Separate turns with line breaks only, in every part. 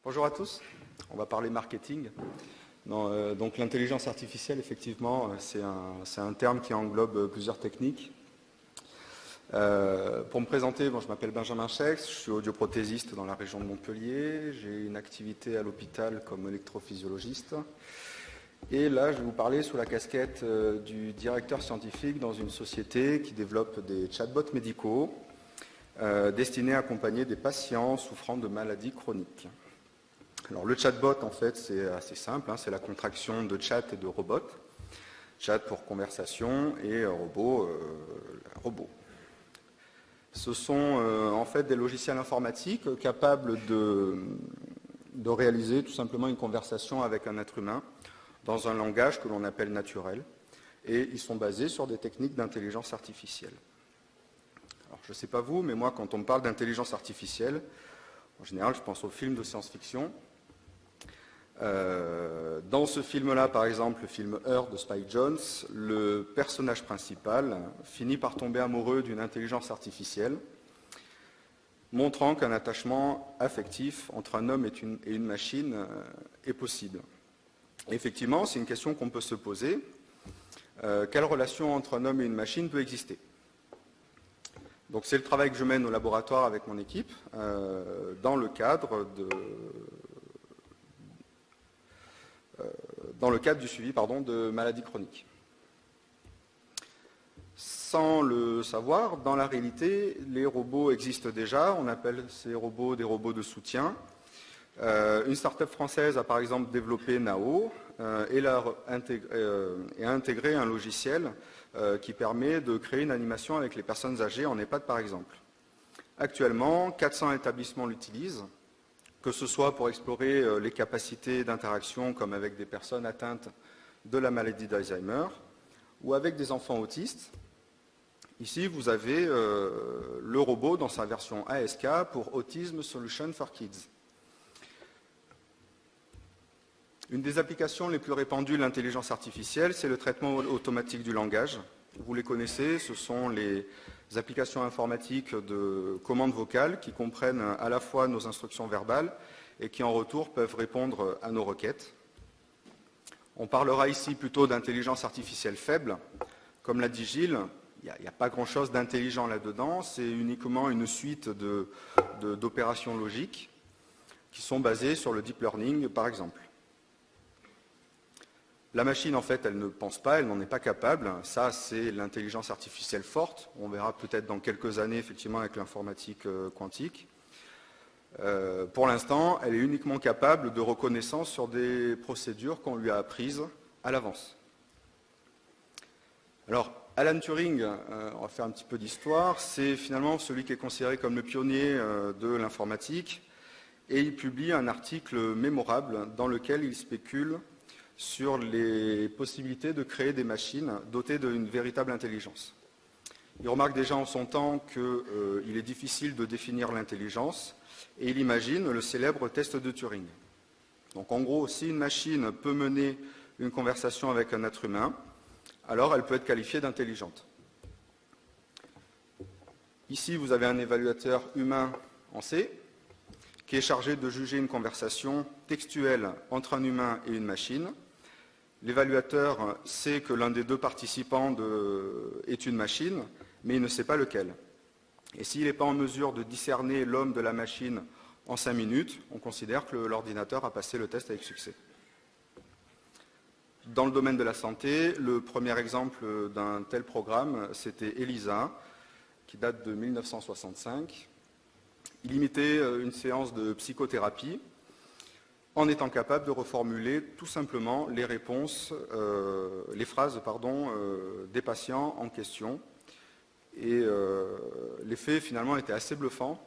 Bonjour à tous, on va parler marketing. Donc l'intelligence artificielle, effectivement, c'est un terme qui englobe plusieurs techniques. Pour me présenter, je m'appelle Benjamin Schex, je suis audioprothésiste dans la région de Montpellier, j'ai une activité à l'hôpital comme électrophysiologiste. Et là, je vais vous parler sous la casquette du directeur scientifique dans une société qui développe des chatbots médicaux destinés à accompagner des patients souffrant de maladies chroniques. Alors le chatbot, en fait, c'est assez simple, c'est la contraction de chat et de robot. Chat pour conversation et robot. Ce sont en fait des logiciels informatiques capables de réaliser tout simplement une conversation avec un être humain dans un langage que l'on appelle naturel. Et ils sont basés sur des techniques d'intelligence artificielle. Alors je ne sais pas vous, mais moi quand on me parle d'intelligence artificielle, en général je pense aux films de science-fiction. Dans ce film-là, par exemple, le film Her de Spike Jonze, le personnage principal finit par tomber amoureux d'une intelligence artificielle, montrant qu'un attachement affectif entre un homme et une machine est possible. Et effectivement, c'est une question qu'on peut se poser. Quelle relation entre un homme et une machine peut exister ? Donc c'est le travail que je mène au laboratoire avec mon équipe, dans le cadre du suivi de maladies chroniques. Sans le savoir, dans la réalité, les robots existent déjà. On appelle ces robots des robots de soutien. Une start-up française a par exemple développé Nao et a intégré un logiciel qui permet de créer une animation avec les personnes âgées en EHPAD par exemple. Actuellement, 400 établissements l'utilisent, que ce soit pour explorer les capacités d'interaction comme avec des personnes atteintes de la maladie d'Alzheimer ou avec des enfants autistes. Ici, vous avez le robot dans sa version ASK pour Autism Solution for Kids. Une des applications les plus répandues de l'intelligence artificielle, c'est le traitement automatique du langage. Vous les connaissez, ce sont les applications informatiques de commandes vocales qui comprennent à la fois nos instructions verbales et qui en retour peuvent répondre à nos requêtes. On parlera ici plutôt d'intelligence artificielle faible. Comme l'a dit Gilles, il n'y a pas grand-chose d'intelligent là-dedans, c'est uniquement une suite d'opérations logiques qui sont basées sur le deep learning par exemple. La machine, en fait, elle ne pense pas, elle n'en est pas capable. Ça, c'est l'intelligence artificielle forte. On verra peut-être dans quelques années, effectivement, avec l'informatique quantique. Pour l'instant, elle est uniquement capable de reconnaissance sur des procédures qu'on lui a apprises à l'avance. Alors, Alan Turing, on va faire un petit peu d'histoire, c'est finalement celui qui est considéré comme le pionnier de l'informatique. Et il publie un article mémorable dans lequel il spécule sur les possibilités de créer des machines dotées d'une véritable intelligence. Il remarque déjà en son temps qu'il est difficile de définir l'intelligence et il imagine le célèbre test de Turing. Donc en gros, si une machine peut mener une conversation avec un être humain, alors elle peut être qualifiée d'intelligente. Ici, vous avez un évaluateur humain en C qui est chargé de juger une conversation textuelle entre un humain et une machine. L'évaluateur sait que l'un des deux participants est une machine, mais il ne sait pas lequel. Et s'il n'est pas en mesure de discerner l'homme de la machine en 5 minutes, on considère que l'ordinateur a passé le test avec succès. Dans le domaine de la santé, le premier exemple d'un tel programme, c'était ELISA, qui date de 1965. Il imitait une séance de psychothérapie en étant capable de reformuler tout simplement les réponses, les phrases des patients en question. Et l'effet finalement était assez bluffant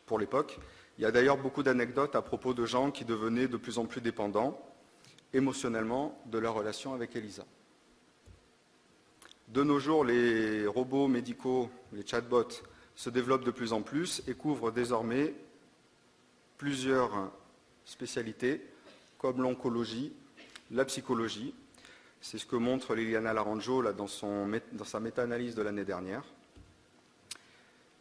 pour l'époque. Il y a d'ailleurs beaucoup d'anecdotes à propos de gens qui devenaient de plus en plus dépendants émotionnellement de leur relation avec ELISA. De nos jours, les robots médicaux, les chatbots, se développent de plus en plus et couvrent désormais plusieurs spécialités comme l'oncologie, la psychologie. C'est ce que montre Liliana Laranjo dans sa méta-analyse de l'année dernière.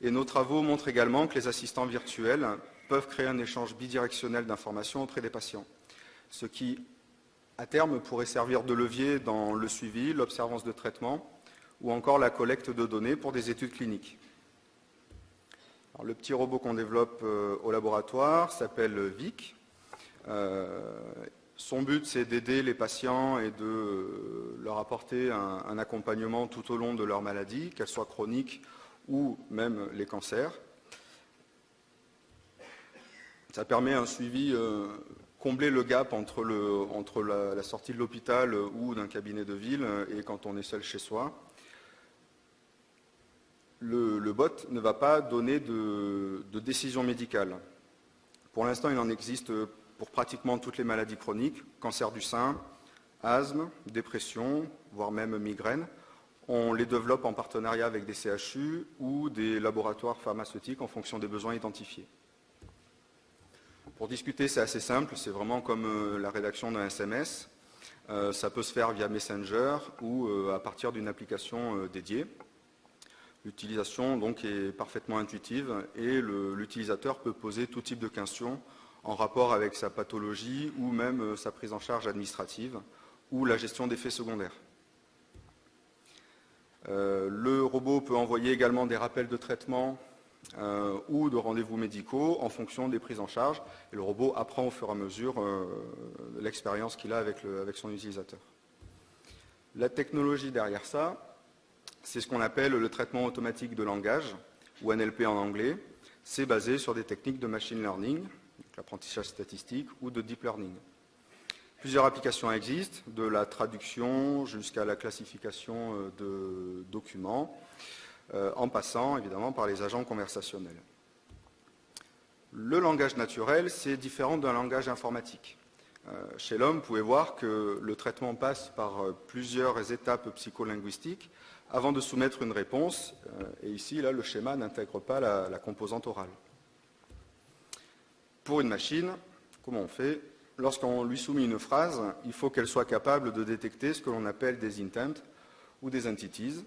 Et nos travaux montrent également que les assistants virtuels peuvent créer un échange bidirectionnel d'informations auprès des patients, ce qui, à terme, pourrait servir de levier dans le suivi, l'observance de traitement ou encore la collecte de données pour des études cliniques. Alors, le petit robot qu'on développe au laboratoire s'appelle VIC. Son but, c'est d'aider les patients et de leur apporter un accompagnement tout au long de leur maladie, qu'elle soit chronique ou même les cancers. Ça permet un suivi, combler le gap entre la sortie de l'hôpital ou d'un cabinet de ville et quand on est seul chez soi. Le bot ne va pas donner de décision médicale. Pour l'instant, il en existe pour pratiquement toutes les maladies chroniques, cancer du sein, asthme, dépression, voire même migraine. On les développe en partenariat avec des CHU ou des laboratoires pharmaceutiques en fonction des besoins identifiés. Pour discuter, c'est assez simple, c'est vraiment comme la rédaction d'un SMS. Ça peut se faire via Messenger ou à partir d'une application dédiée. L'utilisation donc est parfaitement intuitive et l'utilisateur peut poser tout type de questions en rapport avec sa pathologie ou même sa prise en charge administrative ou la gestion d'effets secondaires. Le robot peut envoyer également des rappels de traitement ou de rendez-vous médicaux en fonction des prises en charge. Et le robot apprend au fur et à mesure l'expérience qu'il a avec son utilisateur. La technologie derrière ça, c'est ce qu'on appelle le traitement automatique de langage, ou NLP en anglais. C'est basé sur des techniques de machine learning, l'apprentissage statistique, ou de deep learning. Plusieurs applications existent, de la traduction jusqu'à la classification de documents, en passant évidemment par les agents conversationnels. Le langage naturel, c'est différent d'un langage informatique. Chez l'homme, vous pouvez voir que le traitement passe par plusieurs étapes psycholinguistiques avant de soumettre une réponse. Et ici, là, le schéma n'intègre pas la composante orale. Pour une machine, comment on fait? Lorsqu'on lui soumet une phrase, il faut qu'elle soit capable de détecter ce que l'on appelle des intents ou des entities.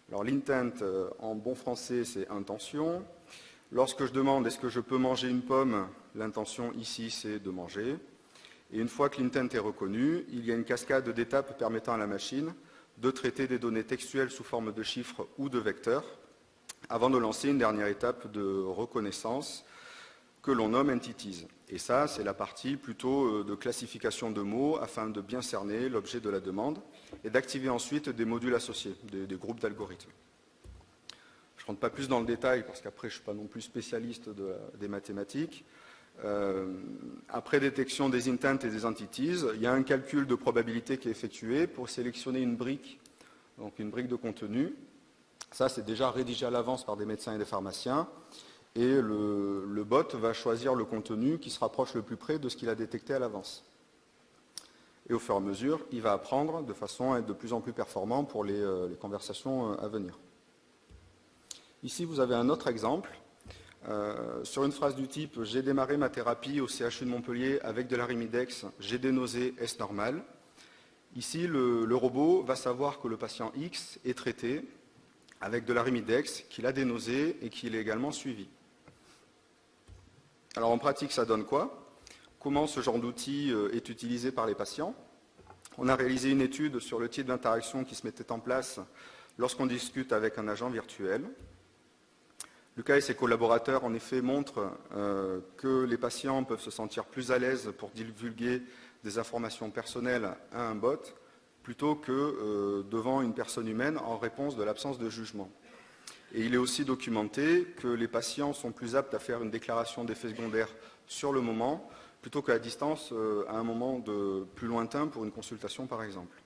Alors l'intent, en bon français, c'est intention. Lorsque je demande est-ce que je peux manger une pomme, l'intention ici, c'est de manger. Et une fois que l'intent est reconnu, il y a une cascade d'étapes permettant à la machine de traiter des données textuelles sous forme de chiffres ou de vecteurs, avant de lancer une dernière étape de reconnaissance que l'on nomme entities. Et ça, c'est la partie plutôt de classification de mots afin de bien cerner l'objet de la demande et d'activer ensuite des modules associés, des groupes d'algorithmes. Je ne rentre pas plus dans le détail parce qu'après, je ne suis pas non plus spécialiste des mathématiques. Après détection des intents et des entities, il y a un calcul de probabilité qui est effectué pour sélectionner une brique, donc une brique de contenu. Ça, c'est déjà rédigé à l'avance par des médecins et des pharmaciens. Et le bot va choisir le contenu qui se rapproche le plus près de ce qu'il a détecté à l'avance. Et au fur et à mesure, il va apprendre de façon à être de plus en plus performant pour les conversations à venir. Ici, vous avez un autre exemple. Sur une phrase du type « J'ai démarré ma thérapie au CHU de Montpellier avec de l'arimidex, j'ai des nausées, est-ce normal ?» Ici, le robot va savoir que le patient X est traité avec de l'arimidex, qu'il a des nausées et qu'il est également suivi. Alors en pratique, ça donne quoi? Comment ce genre d'outil est utilisé par les patients? On a réalisé une étude sur le type d'interaction qui se mettait en place lorsqu'on discute avec un agent virtuel. Lucas et ses collaborateurs, en effet, montrent que les patients peuvent se sentir plus à l'aise pour divulguer des informations personnelles à un bot plutôt que devant une personne humaine en réponse de l'absence de jugement. Et il est aussi documenté que les patients sont plus aptes à faire une déclaration d'effets secondaires sur le moment plutôt qu'à distance à un moment plus lointain pour une consultation par exemple.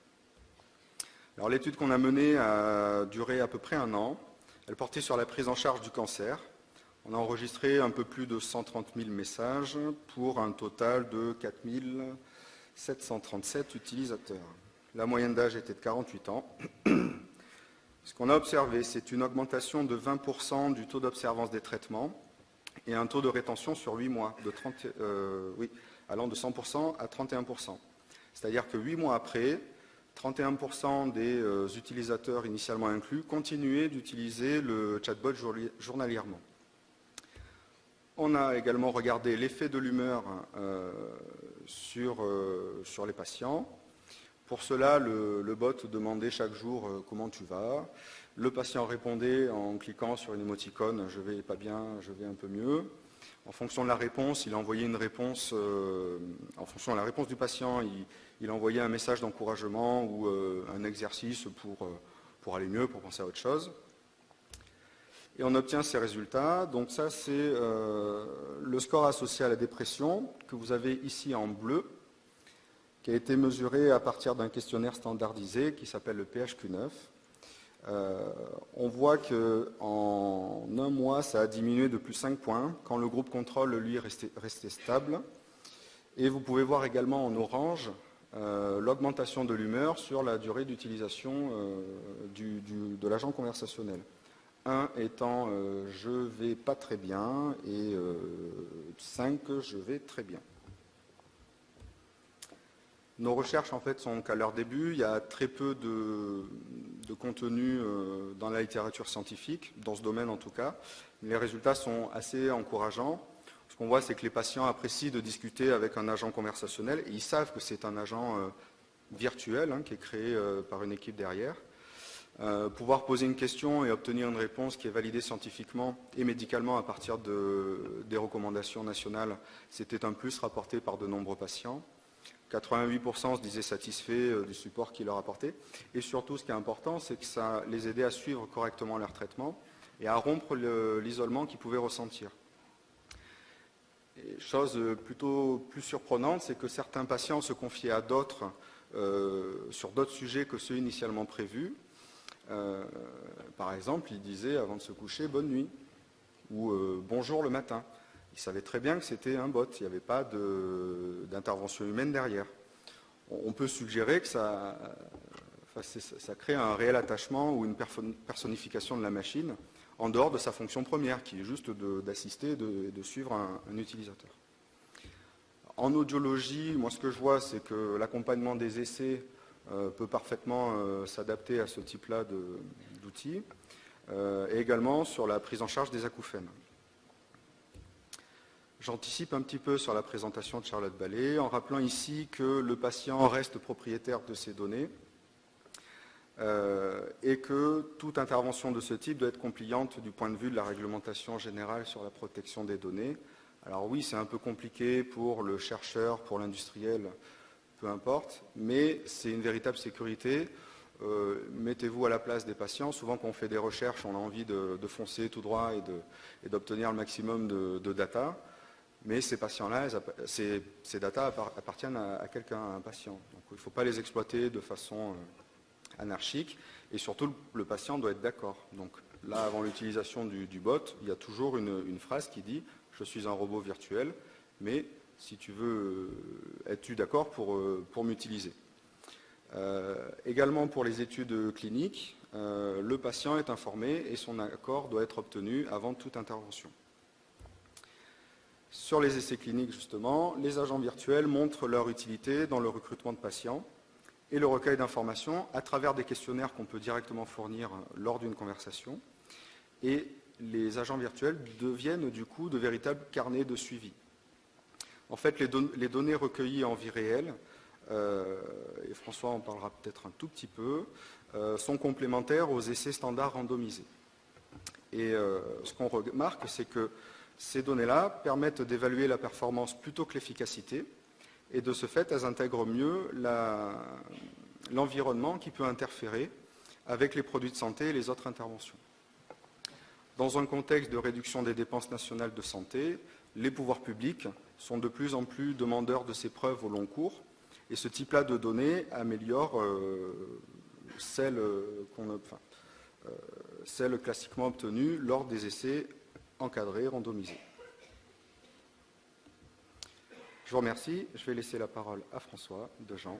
Alors l'étude qu'on a menée a duré à peu près 1 an. Elle portait sur la prise en charge du cancer. On a enregistré un peu plus de 130 000 messages pour un total de 4 737 utilisateurs. La moyenne d'âge était de 48 ans. Ce qu'on a observé, c'est une augmentation de 20% du taux d'observance des traitements et un taux de rétention sur 8 mois, allant de 100% à 31%. C'est-à-dire que 8 mois après, 31% des utilisateurs initialement inclus continuaient d'utiliser le chatbot journalièrement. On a également regardé l'effet de l'humeur sur les patients. Pour cela, le bot demandait chaque jour comment tu vas. Le patient répondait en cliquant sur une émoticône, je vais pas bien, je vais un peu mieux. En fonction de la réponse, il envoyait une réponse, en fonction de la réponse du patient, il envoyait un message d'encouragement ou un exercice pour aller mieux, pour penser à autre chose. Et on obtient ces résultats. Donc ça, c'est le score associé à la dépression que vous avez ici en bleu, qui a été mesuré à partir d'un questionnaire standardisé qui s'appelle le PHQ-9. On voit qu'en un mois, ça a diminué de plus 5 points, quand le groupe contrôle, lui, restait stable. Et vous pouvez voir également en orange l'augmentation de l'humeur sur la durée d'utilisation de l'agent conversationnel. 1 étant je vais pas très bien et 5 je vais très bien. Nos recherches en fait sont qu'à leur début, il y a très peu de contenu dans la littérature scientifique, dans ce domaine en tout cas. Les résultats sont assez encourageants. Ce qu'on voit, c'est que les patients apprécient de discuter avec un agent conversationnel et ils savent que c'est un agent virtuel qui est créé par une équipe derrière. Pouvoir poser une question et obtenir une réponse qui est validée scientifiquement et médicalement à partir des recommandations nationales, c'était un plus rapporté par de nombreux patients. 88% se disaient satisfaits du support qu'il leur apportait. Et surtout, ce qui est important, c'est que ça les aidait à suivre correctement leur traitement et à rompre l'isolement qu'ils pouvaient ressentir. Et chose plutôt plus surprenante, c'est que certains patients se confiaient à d'autres sur d'autres sujets que ceux initialement prévus. Par exemple, ils disaient avant de se coucher « bonne nuit » ou « bonjour le matin ». Ils savaient très bien que c'était un bot, il n'y avait pas d'intervention humaine derrière. On peut suggérer que ça crée un réel attachement ou une personnification de la machine en dehors de sa fonction première, qui est juste d'assister et de suivre un utilisateur. En audiologie, moi ce que je vois, c'est que l'accompagnement des essais peut parfaitement s'adapter à ce type-là d'outils, et également sur la prise en charge des acouphènes. J'anticipe un petit peu sur la présentation de Charlotte Ballet en rappelant ici que le patient reste propriétaire de ses données et que toute intervention de ce type doit être compliante du point de vue de la réglementation générale sur la protection des données. Alors oui, c'est un peu compliqué pour le chercheur, pour l'industriel, peu importe, mais c'est une véritable sécurité. Mettez-vous à la place des patients. Souvent, quand on fait des recherches, on a envie de foncer tout droit et d'obtenir le maximum de data. Mais ces patients-là, ces data appartiennent à quelqu'un, à un patient. Donc il ne faut pas les exploiter de façon anarchique. Et surtout, le patient doit être d'accord. Donc là, avant l'utilisation du bot, il y a toujours une phrase qui dit « je suis un robot virtuel, mais si tu veux, es-tu d'accord pour m'utiliser ?» Également pour les études cliniques, le patient est informé et son accord doit être obtenu avant toute intervention. Sur les essais cliniques, justement, les agents virtuels montrent leur utilité dans le recrutement de patients et le recueil d'informations à travers des questionnaires qu'on peut directement fournir lors d'une conversation. Et les agents virtuels deviennent du coup de véritables carnets de suivi. En fait, les données recueillies en vie réelle, et François en parlera peut-être un tout petit peu, sont complémentaires aux essais standards randomisés. Et ce qu'on remarque, c'est que ces données-là permettent d'évaluer la performance plutôt que l'efficacité, et de ce fait, elles intègrent mieux l'environnement qui peut interférer avec les produits de santé et les autres interventions. Dans un contexte de réduction des dépenses nationales de santé, les pouvoirs publics sont de plus en plus demandeurs de ces preuves au long cours, et ce type-là de données améliore celles classiquement obtenues lors des essais encadrés, randomisés. Je vous remercie. Je vais laisser la parole à François Dejean.